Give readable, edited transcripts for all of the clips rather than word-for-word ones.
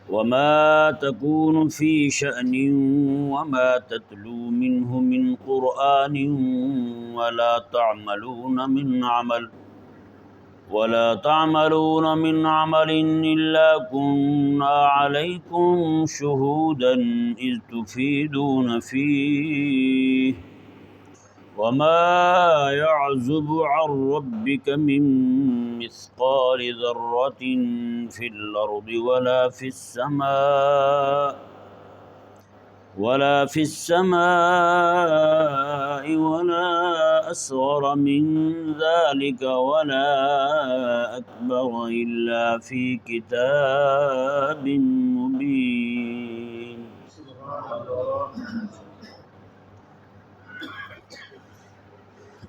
وما تكون في شأن وما تتلو منه من قرآن ولا تعملون من عمل إلا كنا عليكم شهودا إذ تفيدون فيه وما يعزب عن ربك من مثقال ذرة في الأرض ولا في السماء ولا أصغر من ذلك ولا أكبر إلا في كتاب مبين۔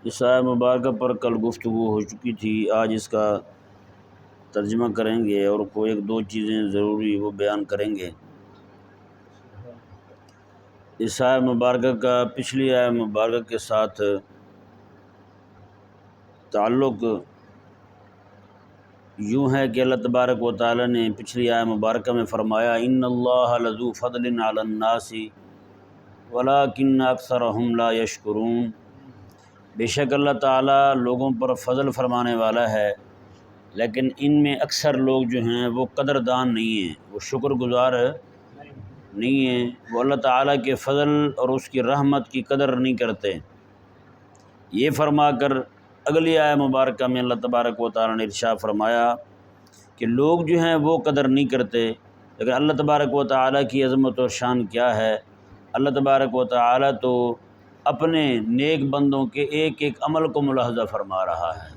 اس آیہ مبارکہ پر کل گفتگو ہو چکی تھی، آج اس کا ترجمہ کریں گے اور کوئی ایک دو چیزیں ضروری وہ بیان کریں گے۔ اس آیہ مبارکہ کا پچھلی آیہ مبارکہ کے ساتھ تعلق یوں ہے کہ اللہ تبارک و تعالی نے پچھلی آیہ مبارکہ میں فرمایا ان اللہ لذو فضل علی الناس ولکن اکثرهم لا یشکرون، بے شک اللہ تعالیٰ لوگوں پر فضل فرمانے والا ہے لیکن ان میں اکثر لوگ جو ہیں وہ قدردان نہیں ہیں، وہ شکر گزار نہیں ہیں، وہ اللہ تعالیٰ کے فضل اور اس کی رحمت کی قدر نہیں کرتے۔ یہ فرما کر اگلی آیہ مبارکہ میں اللہ تبارک و تعالیٰ نے ارشاد فرمایا کہ لوگ جو ہیں وہ قدر نہیں کرتے، لیکن اللہ تبارک و تعالیٰ کی عظمت و شان کیا ہے، اللہ تبارک و تعالیٰ تو اپنے نیک بندوں کے ایک ایک عمل کو ملاحظہ فرما رہا ہے،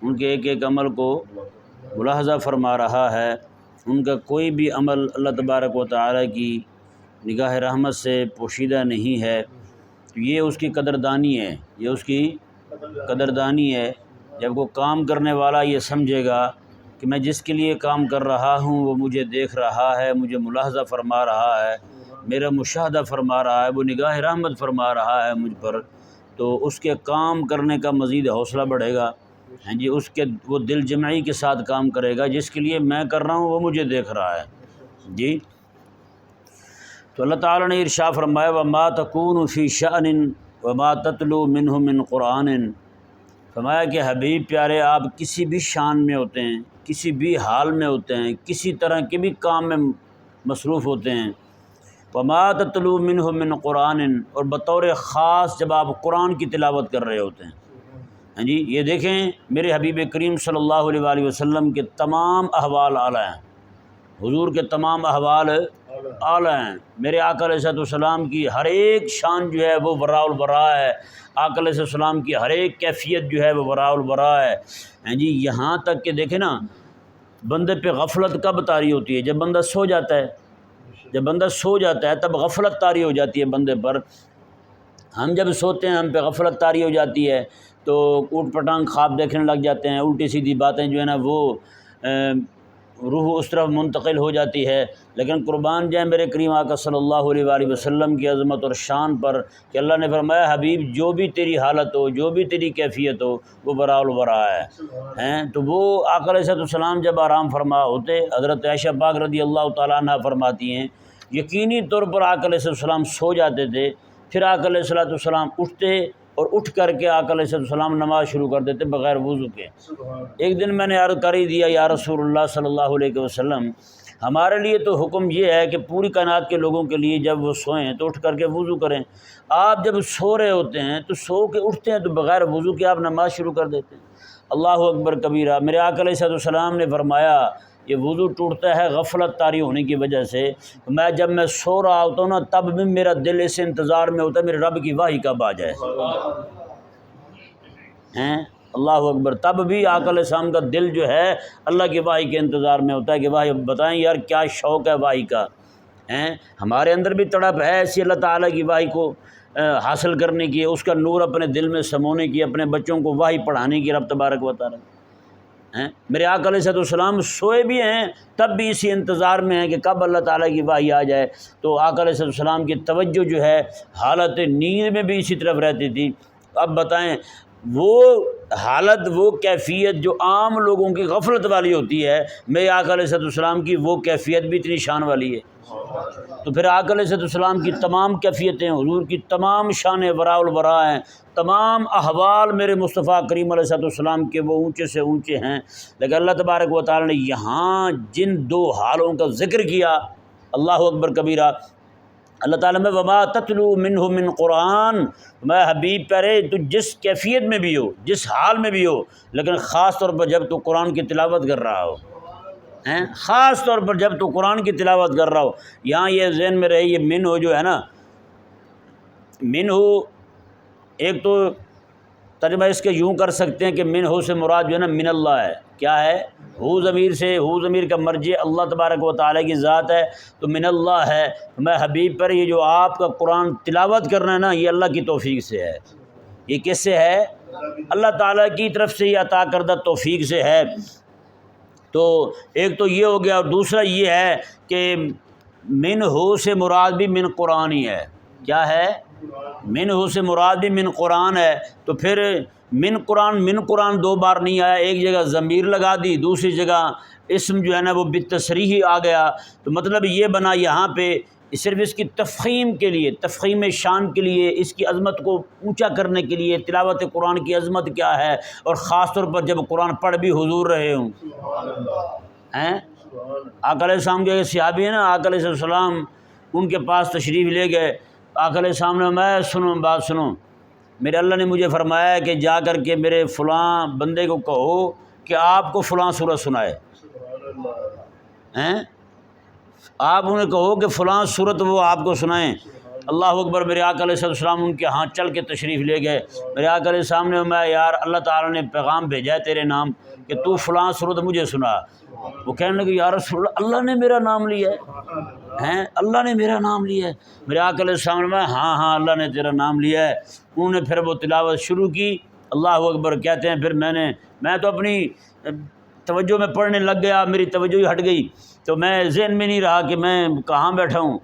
ان کے ایک ایک عمل کو ملاحظہ فرما رہا ہے، ان کا کوئی بھی عمل اللہ تبارک و تعالیٰ کی نگاہ رحمت سے پوشیدہ نہیں ہے، تو یہ اس کی قدردانی ہے، یہ اس کی قدردانی ہے۔ جب وہ کام کرنے والا یہ سمجھے گا کہ میں جس کے لیے کام کر رہا ہوں وہ مجھے دیکھ رہا ہے، مجھے ملاحظہ فرما رہا ہے، میرا مشاہدہ فرما رہا ہے، وہ نگاہ رحمت فرما رہا ہے مجھ پر، تو اس کے کام کرنے کا مزید حوصلہ بڑھے گا، ہاں جی، اس کے وہ دل جمعی کے ساتھ کام کرے گا، جس کے لیے میں کر رہا ہوں وہ مجھے دیکھ رہا ہے جی۔ تو اللہ تعالیٰ نے ارشاد فرمایا وما تکون فی شأن وما تتلو منہ من قرآن، فرمایا کہ حبیب پیارے آپ کسی بھی شان میں ہوتے ہیں، کسی بھی حال میں ہوتے ہیں، کسی طرح کے بھی کام میں مصروف ہوتے ہیں، وما تتلو منہ من قرآن، اور بطور خاص جب آپ قرآن کی تلاوت کر رہے ہوتے ہیں، ہاں جی، یہ دیکھیں میرے حبیب کریم صلی اللہ علیہ وآلہ وسلم کے تمام احوال اعلیٰ ہیں، حضور کے تمام احوال اعلیٰ ہیں، میرے آقا علیہ السلام کی ہر ایک شان جو ہے وہ وراء البراء ہے، آقا علیہ السلام کی ہر ایک کیفیت جو ہے وہ وراء البراء ہے، ہاں جی، یہاں تک کہ دیکھیں نا بندے پہ غفلت کب طاری ہوتی ہے؟ جب بندہ سو جاتا ہے، جب بندہ سو جاتا ہے تب غفلت طاری ہو جاتی ہے بندے پر۔ ہم جب سوتے ہیں ہم پہ غفلت طاری ہو جاتی ہے تو اوٹ پٹانگ خواب دیکھنے لگ جاتے ہیں، الٹی سیدھی باتیں جو ہے نا وہ روح اس طرف منتقل ہو جاتی ہے، لیکن قربان جائیں میرے کریم آقا صلی اللہ علیہ وآلہ وسلم کی عظمت اور شان پر کہ اللہ نے فرمایا حبیب جو بھی تیری حالت ہو، جو بھی تیری کیفیت ہو، وہ براء البراء ہے، تو وہ آقا علیہ السلام جب آرام فرما ہوتے، حضرت عائشہ پاک رضی اللہ تعالیٰ عنہ فرماتی ہیں یقینی طور پر آقا علیہ السلام سو جاتے تھے، پھر آقا علیہ السلام اٹھتے اور اٹھ کر کے آقا علیہ السلام نماز شروع کر دیتے بغیر وضو کے۔ ایک دن میں نے عرض کر ہی دیا یا رسول اللہ صلی اللہ علیہ وسلم، ہمارے لیے تو حکم یہ ہے کہ پوری کائنات کے لوگوں کے لیے جب وہ سوئیں تو اٹھ کر کے وضو کریں، آپ جب سو رہے ہوتے ہیں تو سو کے اٹھتے ہیں تو بغیر وضو کے آپ نماز شروع کر دیتے ہیں۔ اللہ اکبر کبیرہ۔ میرے آقا علیہ السلام نے فرمایا یہ وضو ٹوٹتا ہے غفلت طاری ہونے کی وجہ سے، جب میں سو رہا ہوتا ہوں نا تب بھی میرا دل اس انتظار میں ہوتا ہے میرے رب کی وحی کب آ جائے، ہیں اللہ اکبر، تب بھی آقا علیہ السلام کا دل جو ہے اللہ کی وحی کے انتظار میں ہوتا ہے کہ وحی بتائیں یار کیا شوق ہے وحی کا، ہیں ہمارے اندر بھی تڑپ ہے ایسی اللہ تعالیٰ کی وحی کو حاصل کرنے کی، اس کا نور اپنے دل میں سمونے کی، اپنے بچوں کو وحی پڑھانے کی رب تبارک و تعالیٰ ہیں۔ میرے آقا علیہ السلام سوئے بھی ہیں تب بھی اسی انتظار میں ہیں کہ کب اللہ تعالیٰ کی وحی آ جائے، تو آقا علیہ السلام کی توجہ جو ہے حالت نیند میں بھی اسی طرف رہتی تھی۔ اب بتائیں وہ حالت، وہ کیفیت جو عام لوگوں کی غفلت والی ہوتی ہے، میرے آقا علیہ السلام کی وہ کیفیت بھی اتنی شان والی ہے۔ تو پھر آقا علیہ السلام کی تمام کیفیتیں، حضور کی تمام شانیں وراء الوراء ہیں، تمام احوال میرے مصطفیٰ کریم علیہ السلام کے وہ اونچے سے اونچے ہیں، لیکن اللہ تبارک و تعالی نے یہاں جن دو حالوں کا ذکر کیا، اللہ اکبر کبیرہ، اللہ تعالیٰ میں وما تتلو منہ من قرآن، میں حبیب پیارے تو جس کیفیت میں بھی ہو، جس حال میں بھی ہو، لیکن خاص طور پر جب تو قرآن کی تلاوت کر رہا ہو، خاص طور پر جب تو قرآن کی تلاوت کر رہا ہو، یہاں یہ ذہن میں رہے، یہ من ہو جو ہے نا، من ہو ایک تو ترجمہ اس کے یوں کر سکتے ہیں کہ من ہو سے مراد جو ہے نا من اللہ ہے، کیا ہے؟ ہو ضمیر سے، ہو ضمیر کا مرجع اللہ تبارک و تعالیٰ کی ذات ہے، تو من اللہ ہے۔ میں حبیب پر یہ جو آپ کا قرآن تلاوت کرنا ہے نا، یہ اللہ کی توفیق سے ہے۔ یہ کس سے ہے؟ اللہ تعالیٰ کی طرف سے یہ عطا کردہ توفیق سے ہے۔ تو ایک تو یہ ہو گیا، اور دوسرا یہ ہے کہ من ہو سے مراد بھی من قرآن ہی ہے۔ کیا ہے؟ من ہو سے مراد بھی من قرآن ہے۔ تو پھر من قرآن دو بار نہیں آیا، ایک جگہ ضمیر لگا دی، دوسری جگہ اسم جو ہے نا وہ بالتصریح آ گیا، تو مطلب یہ بنا یہاں پہ صرف اس کی تفخیم کے لیے، تفخیم شان کے لیے، اس کی عظمت کو اونچا کرنے کے لیے، تلاوت قرآن کی عظمت کیا ہے، اور خاص طور پر جب قرآن پڑھ بھی حضور رہے ہوں ہیں۔ آقا علیہ السلام کے صحابی ہیں نا، آقا علیہ السلام ان کے پاس تشریف لے گئے، آقا علیہ السلام نے میں سنو بات سنو، میرے اللہ نے مجھے فرمایا ہے کہ جا کر کے میرے فلاں بندے کو کہو کہ آپ کو فلاں سورت سنائے، ہیں آپ انہیں کہو کہ فلاں سورت وہ آپ کو سنائیں۔ اللہ اکبر۔ میرے آقا علیہ السلام ان کے ہاں چل کے تشریف لے گئے۔ میرے آقا علیہ السلام نے میں یار اللہ تعالیٰ نے پیغام بھیجا ہے تیرے نام کہ تو فلاں سورت مجھے سنا۔ وہ کہنے لگے یا رسول اللہ، اللہ نے میرا نام لیا ہے، اللہ نے میرا نام لیا ہے۔ میرے آقا علیہ السلام نے میں ہاں اللہ نے تیرا نام لیا ہے۔ انہوں نے پھر وہ تلاوت شروع کی۔ اللہ اکبر کہتے ہیں پھر میں تو اپنی توجہ میں پڑھنے لگ گیا، میری توجہ ہی ہٹ گئی، تو میں ذہن میں نہیں رہا کہ میں کہاں بیٹھا ہوں،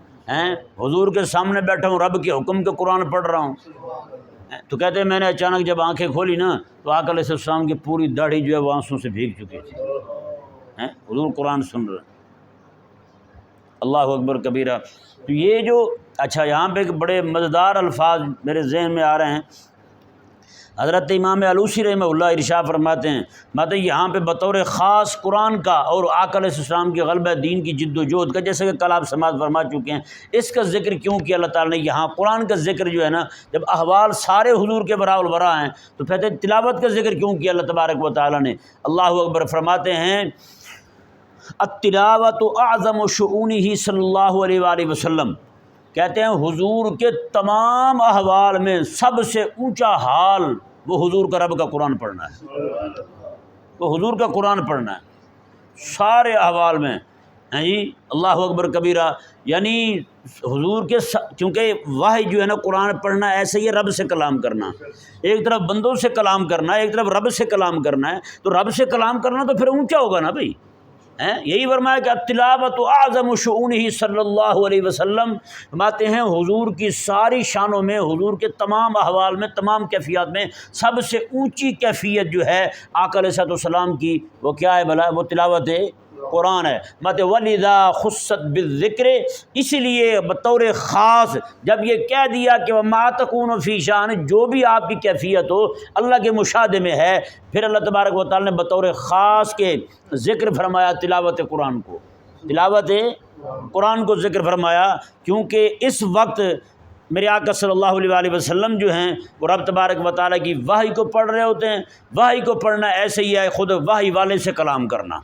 حضور کے سامنے بیٹھا ہوں، رب کے حکم کے قرآن پڑھ رہا ہوں۔ تو کہتے ہیں میں نے اچانک جب آنکھیں کھولی نا، تو آقا علیہ السلام کی پوری داڑھی جو ہے وہ آنسوں سے بھیگ چکی تھی، حضور قرآن سن رہے۔ اللہ اکبر کبیرہ۔ تو یہ جو اچھا یہاں پہ ایک بڑے مزیدار الفاظ میرے ذہن میں آ رہے ہیں۔ حضرت امام علوسی رحمہ اللہ ارشاد فرماتے ہیں یہاں پہ بطور خاص قرآن کا اور آقا علیہ السلام کی غلبہ دین کی جد و جہد کا، جیسے کہ کل آپ سماعت فرما چکے ہیں، اس کا ذکر کیوں کیا اللہ تعالیٰ نے یہاں؟ قرآن کا ذکر جو ہے نا، جب احوال سارے حضور کے براء البراء ہیں، تو پھر تلاوت کا ذکر کیوں کیا اللہ تبارک و تعالیٰ نے؟ اللہ اکبر فرماتے ہیں التلاوۃ اعظم شؤونہ صلی اللہ علیہ وآلہ وسلم، کہتے ہیں حضور کے تمام احوال میں سب سے اونچا حال وہ حضور کا رب کا قرآن پڑھنا ہے، وہ حضور کا قرآن پڑھنا ہے سارے احوال میں، ہیں جی۔ اللہ اکبر کبیرہ۔ یعنی حضور کے چونکہ وحی جو ہے نا، قرآن پڑھنا ایسے ہی ہے رب سے کلام کرنا، ایک طرف بندوں سے کلام کرنا ہے، ایک طرف رب سے کلام کرنا ہے، تو رب سے کلام کرنا تو پھر اونچا ہوگا نا بھائی، یہی فرمایا کہ التلاوۃ اعظم شؤونہ صلی اللہ علیہ وسلم، فرماتے ہیں حضور کی ساری شانوں میں، حضور کے تمام احوال میں، تمام کیفیات میں سب سے اونچی کیفیت جو ہے آقا علیہ السلام کی، وہ کیا ہے بھلا؟ وہ تلاوت قرآن ہے۔ وَلِذَا خُصَّتْ بِالذِّکْرِ، اس لیے بطور خاص جب یہ کہہ دیا کہ وَمَا تَكُونُ فِي شَأْنٍ، جو بھی آپ کی کیفیت ہو اللہ کے مشاہدے میں ہے، پھر اللہ تبارک و تعالی نے بطور خاص کے ذکر فرمایا تلاوت قرآن کو، تلاوت قرآن کو ذکر فرمایا، کیونکہ اس وقت میرے آقا صلی اللہ علیہ وآلہ وسلم جو ہیں وہ رب تبارک و تعالیٰ کی وحی کو پڑھ رہے ہوتے ہیں۔ وحی کو پڑھنا ایسے ہی ہے خود وحی والے سے کلام کرنا،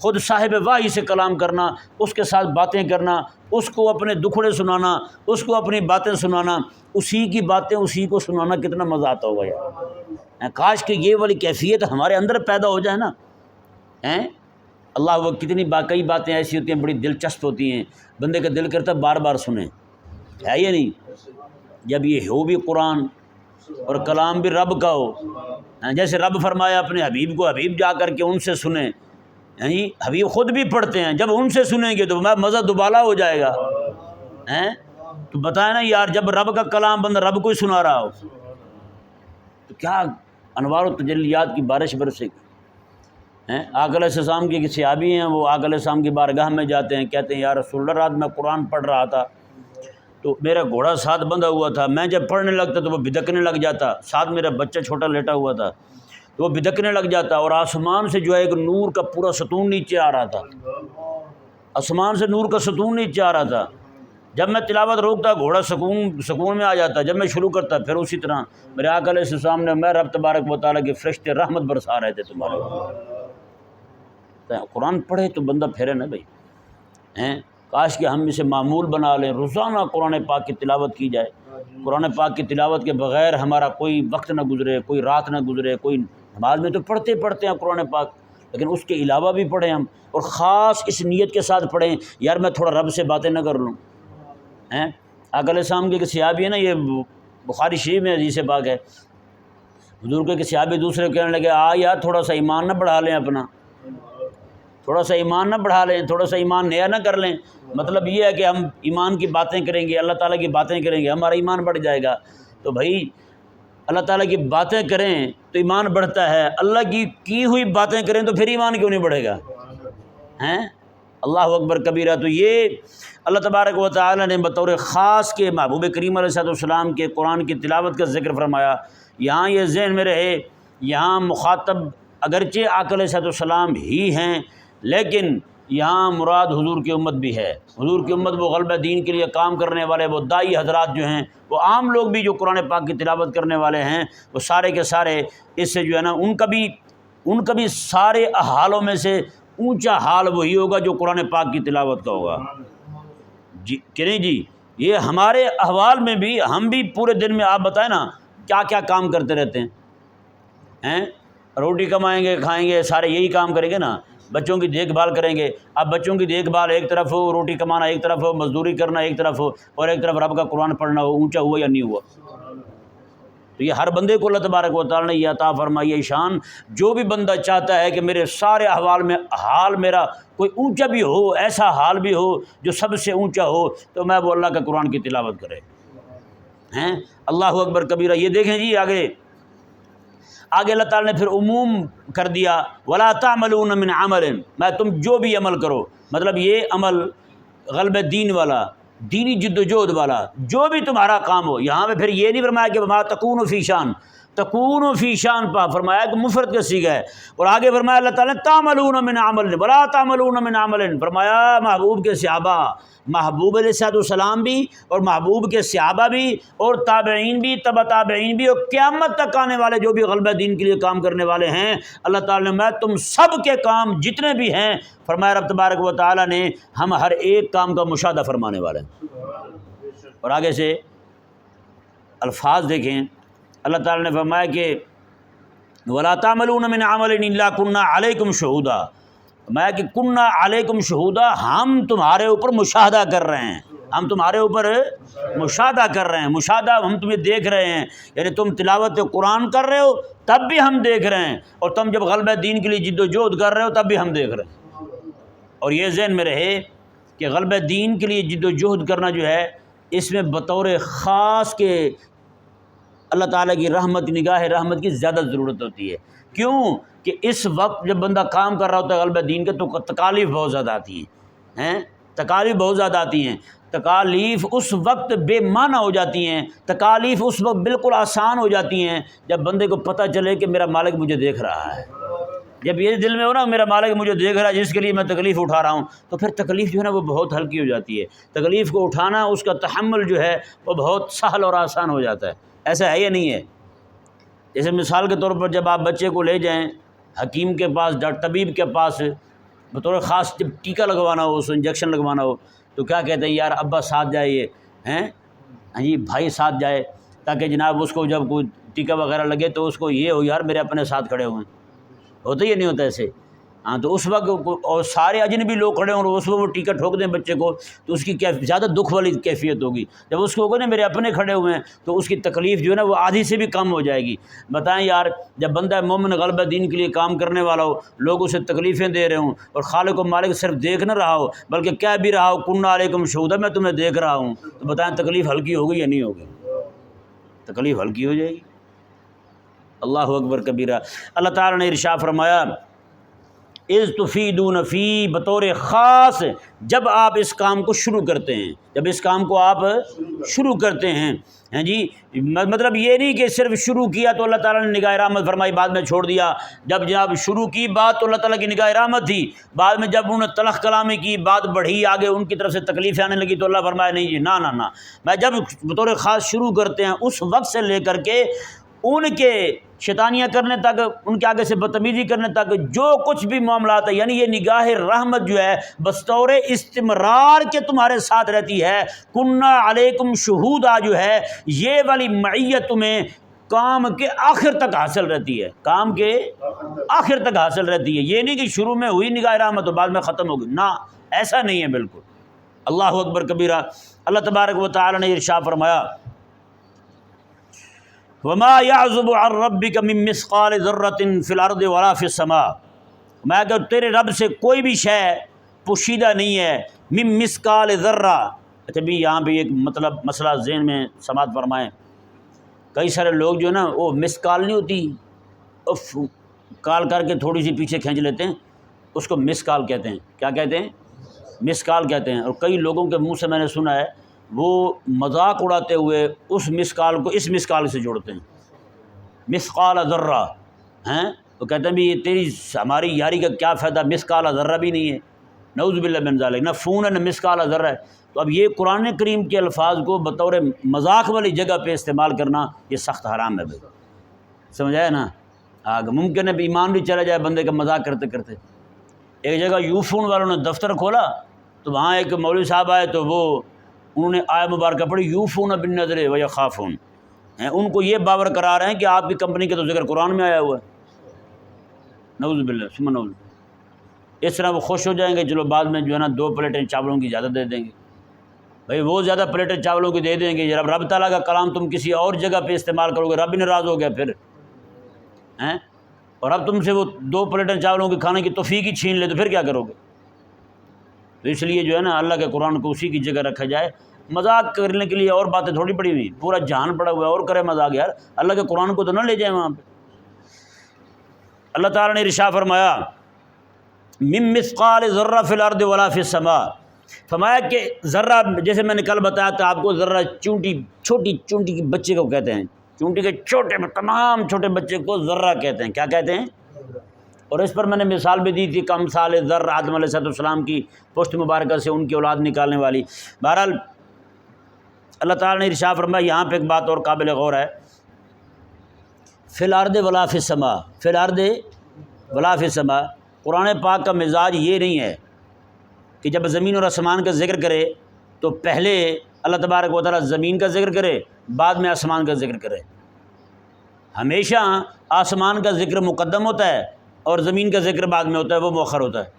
خود صاحب وحی سے کلام کرنا، اس کے ساتھ باتیں کرنا، اس کو اپنے دکھڑے سنانا، اس کو اپنی باتیں سنانا، اسی کی باتیں اسی کو سنانا، کتنا مزہ آتا ہوگا یار۔ کاش کہ یہ والی کیفیت ہمارے اندر پیدا ہو جائے نا۔ اللہ وہ کتنی کئی باتیں ایسی ہوتی ہیں بڑی دلچسپ ہوتی ہیں، بندے کا دل کرتا ہے بار بار سنیں، ہے یا نہیں؟ جب یہ ہو بھی قرآن اور کلام بھی رب کا ہو، جیسے رب فرمایا اپنے حبیب کو، حبیب جا کر کے ان سے سنیں، یعنی حبیب خود بھی پڑھتے ہیں، جب ان سے سنیں گے تو مزہ دوبالا ہو جائے گا۔ تو بتائیں نا یار، جب رب کا کلام بندہ رب کو ہی سنا رہا ہو تو کیا انوار و تجلیات کی بارش برسے گی۔ آقا علیہ السلام کے کسی صحابی ہیں، وہ آقا علیہ السلام کی بارگاہ میں جاتے ہیں، کہتے ہیں یا رسول اللہ رات میں قرآن پڑھ رہا تھا تو میرا گھوڑا ساتھ بندھا ہوا تھا، میں جب پڑھنے لگتا تو وہ بدکنے لگ جاتا، ساتھ میرا بچہ چھوٹا لیٹا ہوا تھا تو وہ بدکنے لگ جاتا، اور آسمان سے جو ہے ایک نور کا پورا ستون نیچے آ رہا تھا، آسمان سے نور کا ستون نیچے آ رہا تھا۔ جب میں تلاوت روکتا گھوڑا سکون میں آ جاتا، جب میں شروع کرتا پھر اسی طرح میرے آقا علیہ السلام نے میں رب تبارک و تعالیٰ کے فرشتے رحمت برسا رہے تھے تمہارے اوپر۔ قرآن پڑھے تو بندہ پھیرے نا بھائی، کاش کہ ہم اسے معمول بنا لیں، روزانہ قرآن پاک کی تلاوت کی جائے۔ قرآن پاک کی تلاوت کے بغیر ہمارا کوئی وقت نہ گزرے، کوئی رات نہ گزرے، کوئی نماز میں تو پڑھتے ہیں قرآن پاک، لیکن اس کے علاوہ بھی پڑھیں ہم، اور خاص اس نیت کے ساتھ پڑھیں یار میں تھوڑا رب سے باتیں نہ کر لوں۔ آقا علیہ السلام کے ایک صحابی ہے نا، یہ بخاری شریف میں حدیث پاک ہے، حضور کے ایک صحابی دوسرے کہنے لگے یار تھوڑا سا ایمان نہ بڑھا لیں اپنا، تھوڑا سا ایمان نہ بڑھا لیں، تھوڑا سا ایمان نیا نہ کر لیں۔ مطلب یہ ہے کہ ہم ایمان کی باتیں کریں گے، اللہ تعالیٰ کی باتیں کریں گے، ہمارا ایمان بڑھ جائے گا۔ تو بھائی اللہ تعالیٰ کی باتیں کریں تو ایمان بڑھتا ہے، اللہ کی ہوئی باتیں کریں تو پھر ایمان کیوں نہیں بڑھے گا؟ اللہ اکبر کبیرہ۔ تو یہ اللہ تبارک و تعالیٰ نے بطور خاص کے محبوب کریم علیہ السلام کے قرآن کی تلاوت کا ذکر فرمایا۔ یہاں یہ ذہن میں رہے، یہاں مخاطب اگرچہ آقا علیہ السلام ہی ہیں، لیکن یہاں مراد حضور کی امت بھی ہے۔ حضور کی امت وہ غلبہ دین کے لیے کام کرنے والے وہ داعی حضرات جو ہیں، وہ عام لوگ بھی جو قرآن پاک کی تلاوت کرنے والے ہیں، وہ سارے کے سارے اس سے جو ہے نا ان کا بھی سارے حالوں میں سے اونچا حال وہی ہوگا جو قرآن پاک کی تلاوت کا ہوگا۔ جی کہ نہیں جی، یہ ہمارے احوال میں بھی ہم بھی پورے دن میں آپ بتائیں نا کیا کیا کام کرتے رہتے ہیں، روٹی کمائیں گے کھائیں گے، سارے یہی کام کریں گے نا، بچوں کی دیکھ بھال کریں گے۔ اب بچوں کی دیکھ بھال ایک طرف ہو، روٹی کمانا ایک طرف ہو، مزدوری کرنا ایک طرف ہو، اور ایک طرف رب کا قرآن پڑھنا ہو، اونچا ہوا یا نہیں ہوا؟ تو یہ ہر بندے کو اللہ تبارک و تعالیٰ نے یہ عطا فرمائی ہے شان۔ جو بھی بندہ چاہتا ہے کہ میرے سارے احوال میں حال میرا کوئی اونچا بھی ہو، ایسا حال بھی ہو جو سب سے اونچا ہو، تو میں وہ اللہ کا قرآن کی تلاوت کرے۔ اللہ اکبر کبیرہ۔ یہ دیکھیں جی آگے اللہ تعالیٰ نے پھر عموم کر دیا، وَلَا تَعْمَلُونَ مِنْ عَمَلٍ، میں تم جو بھی عمل کرو، مطلب یہ عمل غلبہ دین والا، دینی جد و جہد والا، جو بھی تمہارا کام ہو۔ یہاں پہ پھر یہ نہیں فرمایا کہ وَمَا تَكُونُ فِي شَأْنٍ، تکون فی شان پا فرمایا کہ مفرد کا صیغہ ہے، اور آگے فرمایا اللہ تعالیٰ نے تعملون من عمل ولا تعملون من عمل، فرمایا محبوب کے صحابہ، محبوب علیہ السلام بھی اور محبوب کے صحابہ بھی اور تابعین بھی، تبع تابعین بھی، اور قیامت تک آنے والے جو بھی غلبہ دین کے لیے کام کرنے والے ہیں، اللہ تعالیٰ نے میں تم سب کے کام جتنے بھی ہیں، فرمایا رب تبارک و تعالیٰ نے ہم ہر ایک کام کا مشاہدہ فرمانے والے ہیں۔ اور آگے سے الفاظ دیکھیں، اللہ تعالیٰ نے فرمایا کہ وَلَا تَعْمَلُونَ مِنْ عَمَلٍ إِلَّا كُنَّا عَلَيْكُمْ شُهُودًا، فرمایا کہ كُنَّا عَلَيْكُمْ شُهُودًا، ہم تمہارے اوپر مشاہدہ کر رہے ہیں، ہم تمہارے اوپر مشاہدہ کر رہے ہیں، مشاہدہ ہم تمہیں دیکھ رہے ہیں، یعنی تم تلاوت قرآن کر رہے ہو تب بھی ہم دیکھ رہے ہیں، اور تم جب غلبہ دین کے لیے جد و جہد کر رہے ہو تب بھی ہم دیکھ رہے ہیں۔ اور یہ ذہن میں رہے کہ غلبہ دین کے لیے جد و جہد کرنا جو ہے، اس میں بطور خاص کے اللہ تعالیٰ کی رحمت، نگاہ رحمت کی زیادہ ضرورت ہوتی ہے۔ کیوں کہ اس وقت جب بندہ کام کر رہا ہوتا ہے غلبہ دین کے، تو تکالیف بہت زیادہ آتی ہیں، تکالیف بہت زیادہ آتی ہیں، تکالیف اس وقت بے معنی ہو جاتی ہیں، تکالیف اس وقت بالکل آسان ہو جاتی ہیں جب بندے کو پتہ چلے کہ میرا مالک مجھے دیکھ رہا ہے۔ جب یہ دل میں ہو نا میرا مالک مجھے دیکھ رہا ہے جس کے لیے میں تکلیف اٹھا رہا ہوں، تو پھر تکلیف جو ہے نا وہ بہت ہلکی ہو جاتی ہے، تکلیف کو اٹھانا، اس کا تحمل جو ہے وہ بہت سہل اور آسان ہو جاتا ہے۔ ایسا ہے یا نہیں ہے؟ جیسے مثال کے طور پر جب آپ بچے کو لے جائیں حکیم کے پاس، طبیب کے پاس، بطور خاص جب ٹیکہ لگوانا ہو، اس انجیکشن لگوانا ہو، تو کیا کہتے ہیں یار ابا ساتھ جائے، ہاں جی بھائی ساتھ جائے، تاکہ جناب اس کو جب کوئی ٹیکہ وغیرہ لگے تو اس کو یہ ہو یار میرے اپنے ساتھ کھڑے ہوئے ہیں۔ ہوتا ہی نہیں ہوتا ایسے؟ ہاں، تو اس وقت اور سارے اجنبی لوگ کھڑے ہوں اور اس وقت وہ ٹیکہ ٹھوک دیں بچے کو، تو اس کی زیادہ دکھ والی کیفیت ہوگی۔ جب اس کو ہوگا نا میرے اپنے کھڑے ہوئے ہیں، تو اس کی تکلیف جو ہے نا وہ آدھی سے بھی کم ہو جائے گی۔ بتائیں یار جب بندہ مومن غلبہ دین کے لیے کام کرنے والا ہو، لوگ اسے تکلیفیں دے رہے ہوں، اور خالق و مالک صرف دیکھ نہ رہا ہو بلکہ کہہ بھی رہا ہو کنا علیکم شہودا، میں تمہیں دیکھ رہا ہوں، تو بتائیں تکلیف ہلکی ہوگی یا نہیں ہوگی؟ تکلیف ہلکی ہو جائے گی۔ اللہ اکبر کبیرہ۔ اللہ تعالیٰ نے ارشاد فرمایا اذ تفیدون فی، بطور خاص جب آپ اس کام کو شروع کرتے ہیں، جب اس کام کو آپ شروع کرتے ہیں، ہیں جی، مطلب یہ نہیں کہ صرف شروع کیا تو اللہ تعالیٰ نے نگاہ رحمت فرمائی بعد میں چھوڑ دیا، جب جناب شروع کی بات تو اللہ تعالیٰ کی نگاہ رحمت تھی، بعد میں جب انہوں نے تلخ کلامی کی، بات بڑھی، آگے ان کی طرف سے تکلیفیں آنے لگی تو اللہ فرمایا نہیں جی، نہ میں جب بطور خاص شروع کرتے ہیں اس وقت سے لے کر کے ان کے شیطانیاں کرنے تک، ان کے آگے سے بدتمیزی کرنے تک جو کچھ بھی معاملات ہے، یعنی یہ نگاہ رحمت جو ہے بطور استمرار کے تمہارے ساتھ رہتی ہے۔ کنّا علیکم شہودا جو ہے یہ والی معیت تمہیں کام کے آخر تک حاصل رہتی ہے، کام کے آخر تک حاصل رہتی ہے، یہ نہیں کہ شروع میں ہوئی نگاہ رحمت اور بعد میں ختم ہو گئی، نہ ایسا نہیں ہے بالکل۔ اللہ اکبر کبیرہ۔ اللہ تبارک و تعالی نے ارشاد فرمایا وما يعزب عن ربك من مثقال ذرة في الارض ولا في السماء، میں کہ تیرے رب سے کوئی بھی شے پوشیدہ نہیں ہے، من مثقال ذرہ۔ اچھا بھی یہاں بھی ایک مسئلہ ذہن میں سماعت فرمائیں، کئی سارے لوگ جو ہے نا وہ مثقال نہیں ہوتی، اف کال کر کے تھوڑی سی پیچھے کھینچ لیتے ہیں، اس کو مثقال کہتے ہیں۔ کیا کہتے ہیں؟ مثقال کہتے ہیں۔ اور کئی لوگوں کے منہ سے میں نے سنا ہے وہ مذاق اڑاتے ہوئے اس مثقال کو اس مثقال سے جوڑتے ہیں، مثقال ذرہ ہیں، تو کہتے ہیں بھی یہ تیری ہماری یاری کا کیا فائدہ، مثقال ذرہ بھی نہیں ہے، نعوذ باللہ من ذالک، نہ فون ہے نہ مثقال ذرہ ہے۔ تو اب یہ قرآن کریم کے الفاظ کو بطور مذاق والی جگہ پہ استعمال کرنا یہ سخت حرام ہے بھائی، سمجھایا نا؟ آگے ممکن ہے ایمان بھی چلا جائے بندے کا مذاق کرتے کرتے۔ ایک جگہ یوفون والوں نے دفتر کھولا تو وہاں ایک مولوی صاحب آئے تو وہ انہوں نے آیت مبارکہ پڑھی یوفون بالنذر ویخافون، ان کو یہ باور کرا رہے ہیں کہ آپ کی کمپنی کا تو ذکر قرآن میں آیا ہوا ہے، نعوذ باللہ ثم نعوذ۔ اس طرح وہ خوش ہو جائیں گے، چلو بعد میں جو ہے نا 2 پلیٹیں چاولوں کی زیادہ دے دیں گے، بھائی وہ زیادہ پلیٹیں چاولوں کی دے دیں گے، جب رب تعالیٰ کا کلام تم کسی اور جگہ پہ استعمال کرو گے رب بھی ناراض ہو گیا پھر ہیں، اور اب تم سے وہ 2 پلیٹیں چاولوں کی کھانے کی توفیق ہی چھین لے تو پھر کیا کرو گے؟ تو اس لیے جو ہے نا اللہ کے قرآن کو اسی کی جگہ رکھا جائے، مذاق کرنے کے لیے اور باتیں تھوڑی پڑی ہوئی، پورا جہان پڑا ہوا ہے اور کرے مذاق، یار اللہ کے قرآن کو تو نہ لے جائیں وہاں پہ۔ اللہ تعالیٰ نے ارشاد فرمایا من مثقال ذرہ فی الارض ولا فی السماء، فرمایا کہ ذرہ، جیسے میں نے کل بتایا تھا آپ کو، ذرہ چونٹی، چھوٹی چونٹی کے بچے کو کہتے ہیں، چونٹی کے چھوٹے تمام چھوٹے بچے کو ذرہ کہتے ہیں۔ کیا کہتے ہیں؟ اور اس پر میں نے مثال بھی دی تھی کم سال ذر آدم علیہ السلام کی پشت مبارکہ سے ان کی اولاد نکالنے والی۔ بہرحال اللہ تعالیٰ نے ارشاد فرمایا، یہاں پہ ایک بات اور قابل غور ہے، فی الارض ولا فی السماء، فی الارض ولا فی السماء۔ قرآن پاک کا مزاج یہ نہیں ہے کہ جب زمین اور آسمان کا ذکر کرے تو پہلے اللہ تبارک و تعالیٰ زمین کا ذکر کرے بعد میں آسمان کا ذکر کرے، ہمیشہ آسمان کا ذکر مقدم ہوتا ہے اور زمین کا ذکر بعد میں ہوتا ہے، وہ مؤخر ہوتا ہے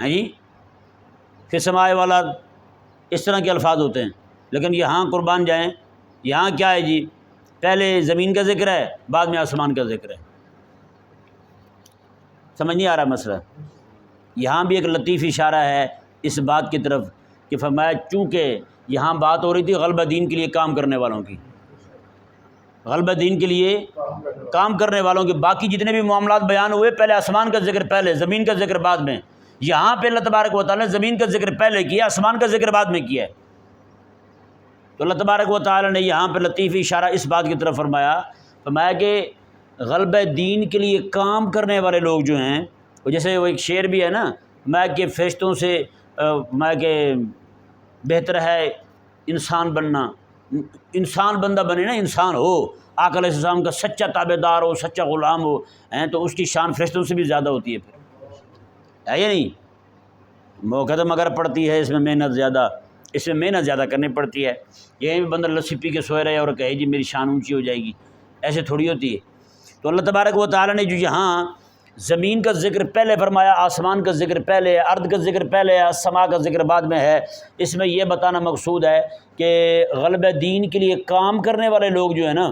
جی، فی السماء والا اس طرح کے الفاظ ہوتے ہیں، لیکن یہاں قربان جائیں یہاں کیا ہے جی، پہلے زمین کا ذکر ہے بعد میں آسمان کا ذکر ہے۔ سمجھ نہیں آ رہا مسئلہ؟ یہاں بھی ایک لطیف اشارہ ہے اس بات کی طرف کہ فرمایا چونکہ یہاں بات ہو رہی تھی غلبہ دین کے لیے کام کرنے والوں کی، غلبہ دین کے لیے کام کرنے والوں کے، باقی جتنے بھی معاملات بیان ہوئے پہلے آسمان کا ذکر پہلے زمین کا ذکر بعد میں، یہاں پہ اللہ تبارک و تعالیٰ نے زمین کا ذکر پہلے کیا آسمان کا ذکر بعد میں کیا ہے۔ تو اللہ تبارک و تعالیٰ نے یہاں پہ لطیف اشارہ اس بات کی طرف فرمایا کہ غلبہ دین کے لیے کام کرنے والے لوگ جو ہیں، وہ جیسے وہ ایک شعر بھی ہے نا، میں کہ فرشتوں سے میں کہ بہتر ہے انسان بننا، انسان بندہ بنے نا، انسان ہو، آقا علیہ السلام کا سچا تابع دار ہو، سچا غلام ہو، تو اس کی شان فرشتوں سے بھی زیادہ ہوتی ہے پھر، ہے یا نہیں؟ مقدم اگر پڑتی ہے اس میں محنت زیادہ، اس میں محنت زیادہ کرنی پڑتی ہے، یہیں بھی بندہ لسی پی کے سوئے رہے اور کہے جی میری شان اونچی ہو جائے گی، ایسے تھوڑی ہوتی ہے۔ تو اللہ تبارک و تعالیٰ نے جو یہاں زمین کا ذکر پہلے فرمایا، آسمان کا ذکر پہلے، ارض کا ذکر پہلے، سما کا ذکر بعد میں ہے، اس میں یہ بتانا مقصود ہے کہ غلبہ دین کے لیے کام کرنے والے لوگ جو ہیں نا،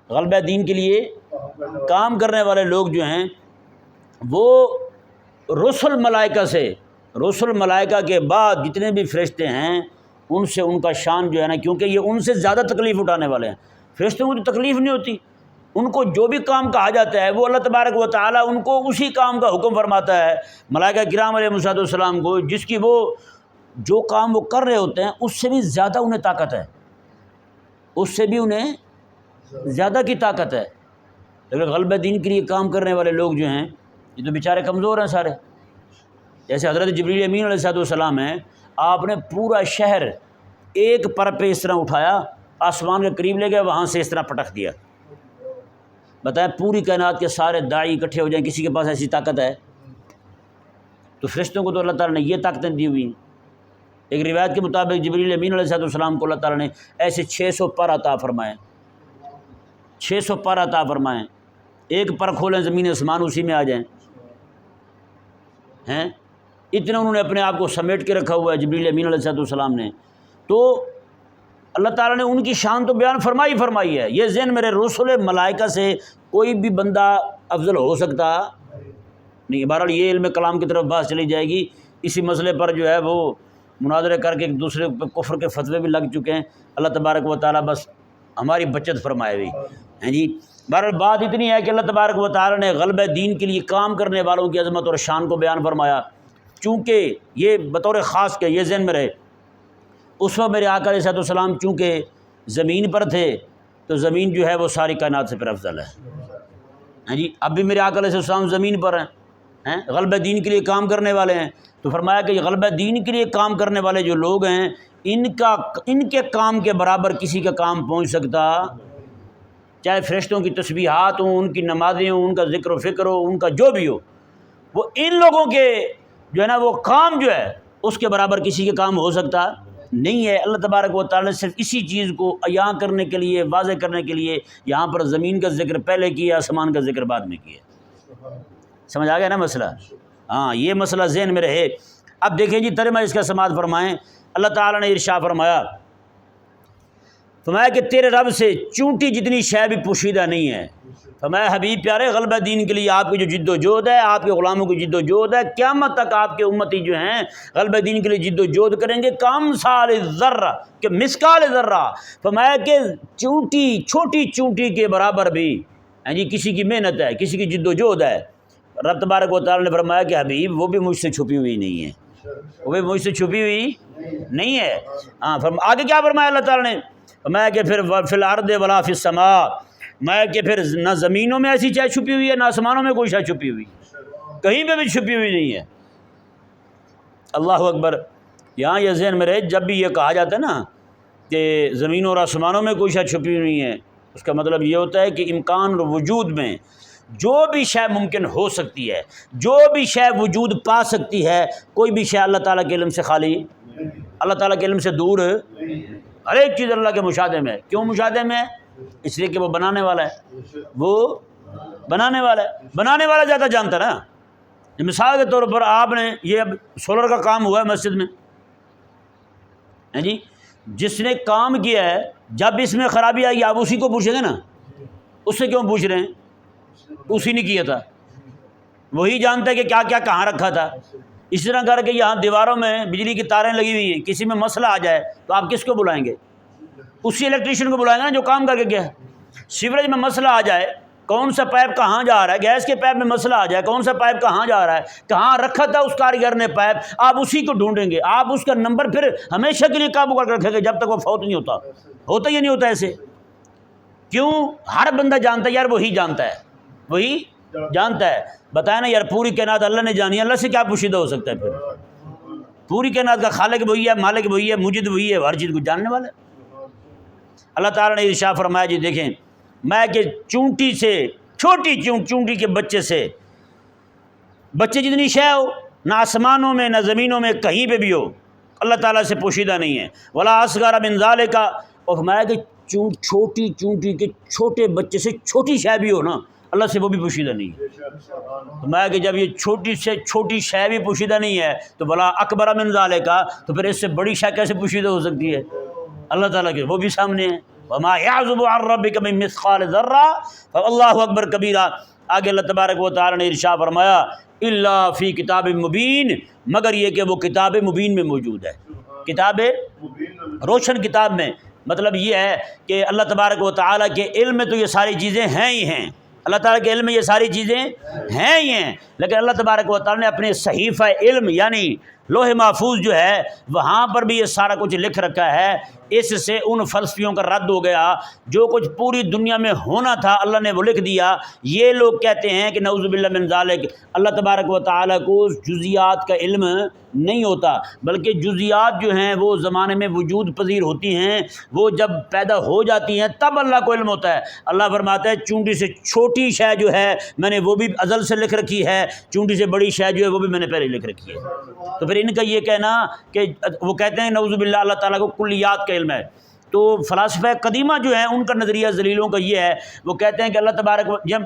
غلبہ دین کے لیے کام کرنے والے لوگ جو ہیں وہ رسل ملائکہ سے، رسل ملائکہ کے بعد جتنے بھی فرشتے ہیں ان سے ان کا شان جو ہے نا، کیونکہ یہ ان سے زیادہ تکلیف اٹھانے والے ہیں، فرشتوں کو تو تکلیف نہیں ہوتی، ان کو جو بھی کام کہا جاتا ہے وہ اللہ تبارک و تعالیٰ ان کو اسی کام کا حکم فرماتا ہے ملائکہ کرام علیہ السلام کو، جس کی وہ جو کام وہ کر رہے ہوتے ہیں اس سے بھی زیادہ انہیں طاقت ہے، اس سے بھی انہیں زیادہ کی طاقت ہے۔ لیکن غلبہ دین کے لیے کام کرنے والے لوگ جو ہیں یہ تو بیچارے کمزور ہیں سارے۔ جیسے حضرت جبریل امین علیہ السلام ہیں، آپ نے پورا شہر ایک پر پہ اس طرح اٹھایا، آسمان کے قریب لے گئے، وہاں سے اس طرح پٹک دیا۔ بتائیں پوری کائنات کے سارے داعی اکٹھے ہو جائیں، کسی کے پاس ایسی طاقت ہے؟ تو فرشتوں کو تو اللہ تعالیٰ نے یہ طاقتیں دی ہوئی ہیں۔ ایک روایت کے مطابق جبریل امین علیہ السلام کو اللہ تعالیٰ نے ایسے 600 پر عطا فرمائے، 600 پر عطا فرمائیں، ایک پر کھولیں زمین آسمان اسی میں آ جائیں ہیں، اتنا انہوں نے اپنے آپ کو سمیٹ کے رکھا ہوا ہے جبریل امین علیہ السلام نے۔ تو اللہ تعالیٰ نے ان کی شان تو بیان فرمائی ہے۔ یہ ذہن میرے رسل ملائکہ سے کوئی بھی بندہ افضل ہو سکتا نہیں۔ بہرحال یہ علم کلام کی طرف بات چلی جائے گی، اسی مسئلے پر جو ہے وہ مناظرے کر کے ایک دوسرے پہ کفر کے فتوے بھی لگ چکے ہیں۔ اللہ تبارک و تعالیٰ بس ہماری بچت فرمائے ہوئی ہیں جی۔ بہرحال بات اتنی ہے کہ اللہ تبارک و تعالیٰ نے غلبہ دین کے لیے کام کرنے والوں کی عظمت اور شان کو بیان فرمایا، چونکہ یہ بطور خاص کے یہ ذہن میں رہے، اس وقت میرے آقا علیہ السلام چونکہ زمین پر تھے تو زمین جو ہے وہ ساری کائنات سے پھر افضل ہے ہیں جی۔ اب بھی میرے آقا علیہ السلام زمین پر ہیں، غلبہ دین کے لیے کام کرنے والے ہیں، تو فرمایا کہ یہ غلبہ دین کے لیے کام کرنے والے جو لوگ ہیں ان کے کام کے برابر کسی کا کام پہنچ سکتا، چاہے فرشتوں کی تسبیحات ہوں، ان کی نمازیں ہوں، ان کا ذکر و فکر ہو، ان کا جو بھی ہو، وہ ان لوگوں کے جو ہے نا وہ کام جو ہے اس کے برابر کسی کے کام ہو سکتا نہیں ہے۔ اللہ تبارک و تعالیٰ نے صرف اسی چیز کو عیاں کرنے کے لیے، واضح کرنے کے لیے یہاں پر زمین کا ذکر پہلے کیا، آسمان کا ذکر بعد میں کیا۔ سمجھ آ گیا نا مسئلہ؟ ہاں، یہ مسئلہ ذہن میں رہے۔ اب دیکھیں جی ترجمہ اس کا سماعت فرمائیں۔ اللہ تعالیٰ نے ارشاد فرمایا کہ تیرے رب سے چونٹی جتنی شے بھی پوشیدہ نہیں ہے۔ فرمایا حبیب پیارے، غلبہ دین کے لیے آپ کی جو جد و جہد ہے، آپ کے غلاموں کی جد و جہد ہے، قیامت تک آپ کے امتی جو ہیں غلبہ دین کے لیے جد و جہد کریں گے، کام سال ذرہ کہ مسکال ذرہ۔ فرمایا کہ چونٹی، چھوٹی چونٹی کے برابر بھی جی کسی کی محنت ہے، کسی کی جد و جہد ہے۔ رب تبارک و تعالیٰ نے فرمایا کہ حبیب وہ بھی مجھ سے چھپی ہوئی نہیں ہے، وہ بھی مجھ سے چھپی ہوئی نہیں ہے۔ ہاں، آگے کیا فرمایا اللہ تعالیٰ نے؟ فرمایا کہ پھر فی الارض ولا فی السماء، میں کہ پھر نہ زمینوں میں ایسی چیز چھپی ہوئی ہے، نہ آسمانوں میں کوئی شے چھپی ہوئی، کہیں پہ بھی چھپی ہوئی نہیں ہے۔ اللہ اکبر۔ یہاں یہ ذہن میں رہے، جب بھی یہ کہا جاتا ہے نا کہ زمینوں اور آسمانوں میں کوئی شے چھپی ہوئی نہیں ہے، اس کا مطلب یہ ہوتا ہے کہ امکان اور وجود میں جو بھی شے ممکن ہو سکتی ہے، جو بھی شے وجود پا سکتی ہے، کوئی بھی شے اللہ تعالیٰ کے علم سے خالی، اللہ تعالیٰ کے علم سے دور، ہر ایک چیز اللہ کے مشاہدے میں ہے۔ کیوں مشاہدے میں ہے؟ اس لیے کہ وہ بنانے والا ہے، وہ بنانے والا ہے، بنانے والا زیادہ جانتا ہے نا۔ مثال کے طور پر آپ نے یہ اب سولر کا کام ہوا ہے مسجد میں جی، جس نے کام کیا ہے، جب اس میں خرابی آئی آپ اسی کو پوچھیں گے نا، اس سے کیوں پوچھ رہے ہیں؟ اسی نے کیا تھا، وہی جانتا ہے کہ کیا کیا کہاں رکھا تھا۔ اس طرح کر کے یہاں دیواروں میں بجلی کی تاریں لگی ہوئی ہیں، کسی میں مسئلہ آ جائے تو آپ کس کو بلائیں گے؟ اسی الیکٹریشین کو بلائیں گے نا جو کام کر کے گیا۔ سیوریج میں مسئلہ آ جائے، کون سا پائپ کہاں جا رہا ہے، گیس کے پائپ میں مسئلہ آ جائے، کون سا پائپ کہاں جا رہا ہے، کہاں رکھا تھا اس کاریگر نے پائپ، آپ اسی کو ڈھونڈیں گے، آپ اس کا نمبر پھر ہمیشہ کے لیے قابو کر کے رکھیں گے جب تک وہ فوت نہیں ہوتا۔ ہوتا یا نہیں ہوتا ایسے؟ کیوں؟ ہر بندہ جانتا ہے یار، وہی جانتا ہے، وہی جانتا ہے۔ بتائیں نا یار، پوری کائنات اللہ نے جانی ہے، اللہ سے کیا پوشیدہ ہو سکتا ہے؟ پھر پوری کائنات کا خالق وہی ہے، مالک وہی ہے، مجید وہی ہے، ہر چیز کو جاننے والا ہے۔ اللہ تعالیٰ نے ارشاد فرمایا جی دیکھیں، میں کہ چونٹی سے، چھوٹی چونٹی کے بچے سے، بچے جتنی شے ہو، نہ آسمانوں میں نہ زمینوں میں کہیں پہ بھی ہو، اللہ تعالیٰ سے پوشیدہ نہیں ہے۔ ولا اصغر من ذالک، اور فرمایا کہ چھوٹی چونٹی کے چھوٹے بچے سے چھوٹی شے بھی ہو نا، اللہ سے وہ بھی پوشیدہ نہیں ہے۔ فرمایا کہ جب یہ چھوٹی سے چھوٹی شے بھی پوشیدہ نہیں ہے تو ولا اکبر من ذالک، تو پھر اس سے بڑی شے کیسے پوشیدہ ہو سکتی ہے؟ اللہ تعالیٰ کے وہ بھی سامنے ہیں۔ وما يعزب عن ربك من مثقال ذرہ، اللہ اکبر کبیرہ۔ آگے اللہ تبارک و تعالیٰ نے ارشاد فرمایا الا فی کتاب مبین، مگر یہ کہ وہ کتاب مبین میں موجود ہے، کتاب روشن کتاب میں، مطلب یہ ہے کہ اللہ تبارک و تعالیٰ کے علم میں تو یہ ساری چیزیں ہیں ہی ہیں، اللہ تعالیٰ کے علم میں یہ ساری چیزیں ہیں ہی ہیں، لیکن اللہ تبارک و تعالیٰ نے اپنے صحیفہ علم یعنی لوح محفوظ جو ہے وہاں پر بھی یہ سارا کچھ لکھ رکھا ہے۔ اس سے ان فلسفیوں کا رد ہو گیا، جو کچھ پوری دنیا میں ہونا تھا اللہ نے وہ لکھ دیا۔ یہ لوگ کہتے ہیں کہ نعوذ باللہ من ذالک، اللہ تبارک و تعالیٰ کو جزیات کا علم نہیں ہوتا، بلکہ جزیات جو ہیں وہ زمانے میں وجود پذیر ہوتی ہیں، وہ جب پیدا ہو جاتی ہیں تب اللہ کو علم ہوتا ہے۔ اللہ فرماتا ہے چونٹی سے چھوٹی شے جو ہے میں نے وہ بھی ازل سے لکھ رکھی ہے، چونٹی سے بڑی شے جو ہے وہ بھی میں نے پہلے لکھ رکھی ہے۔ تو پھر ان کا یہ کہنا کہ وہ کہتے ہیں نعوذ باللہ اللہ تعالیٰ کو کلیات کا علم ہے، تو فلاسفہ قدیمہ جو ہیں ان کا نظریہ ذلیلوں کا یہ ہے، وہ کہتے ہیں کہ اللہ تبارک جب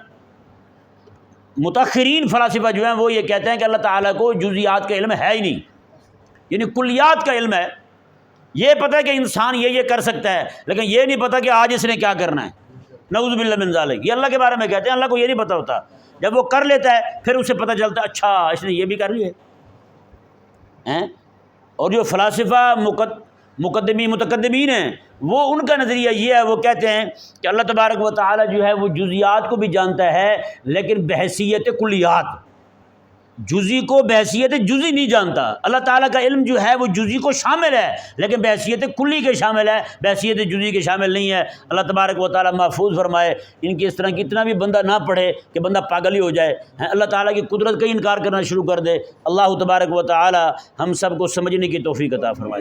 متاخرین فلاسفہ جو ہیں وہ یہ کہتے ہیں کہ اللہ تعالیٰ کو جزیات کا علم ہے ہی نہیں، یعنی کلیات کا علم ہے، یہ پتہ ہے کہ انسان یہ کر سکتا ہے، لیکن یہ نہیں پتہ کہ آج اس نے کیا کرنا ہے، نعوذ باللہ من ذالک۔ یہ اللہ کے بارے میں کہتے ہیں اللہ کو یہ نہیں پتہ ہوتا، جب وہ کر لیتا ہے پھر اسے پتہ چلتا ہے اچھا اس نے یہ بھی کر لیا ہے۔ اور جو فلاسفہ متقدمین ہیں وہ ان کا نظریہ یہ ہے، وہ کہتے ہیں کہ اللہ تبارک و تعالی جو ہے وہ جزیات کو بھی جانتا ہے لیکن بحیثیت کلیات، جزی کو بحیثیت جزی نہیں جانتا۔ اللہ تعالیٰ کا علم جو ہے وہ جزی کو شامل ہے لیکن بحیثیت کلی کے شامل ہے، بحیثیت جزی کے شامل نہیں ہے۔ اللہ تبارک و تعالیٰ محفوظ فرمائے ان کی اس طرح کی اتنا بھی بندہ نہ پڑھے کہ بندہ پاگل ہی ہو جائے، اللہ تعالیٰ کی قدرت کا انکار کرنا شروع کر دے۔ اللہ تبارک و تعالیٰ ہم سب کو سمجھنے کی توفیق عطا فرمائے۔